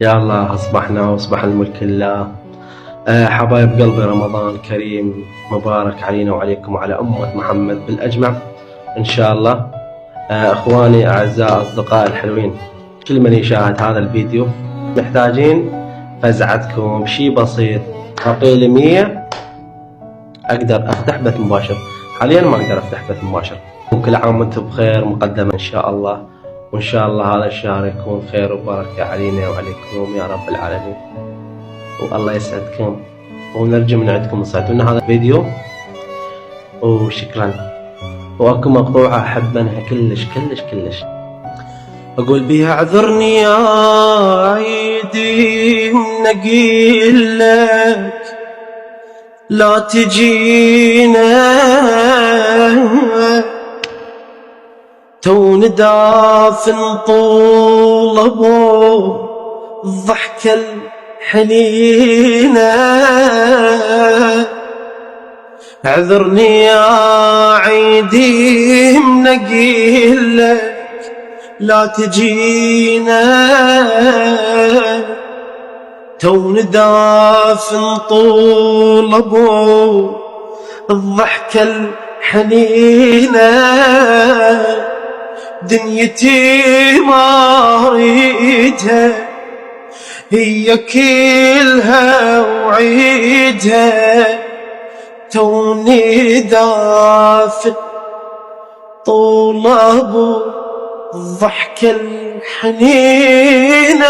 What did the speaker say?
يا الله أصبحنا وأصبح الملك لله. حبايب قلبي، رمضان كريم مبارك علينا وعليكم وعلى أمة محمد بالأجمع إن شاء الله. إخواني أعزاء أصدقائي الحلوين، كل من يشاهد هذا الفيديو محتاجين فزعتكم شي بسيط. أعطي 100 أقدر أفتح بث مباشر. حاليا ما أقدر أفتح بث مباشر. وكل عام وأنتم بخير مقدما إن شاء الله، وإن شاء الله هذا الشهر يكون خير وبركة علينا وعليكم يا رب العالمين، والله يسعدكم. ونرجو من عندكم تساعدونا هذا الفيديو، وشكرا. واكو مقطوعة احب منها كلش كلش كلش، اقول بيها اعذرني يا عيدي نقيل لك لا تجينا، تو ندافن طول ابو الضحكة الحنينة. اعذرني يا عيدي منقيل لك لا تجينا، تو ندافن طول ابو الضحكة الحنينة. دنيتي ما اريدها هي كلها وعيدها، توني دافن طول ابو الضحكة الحنينة.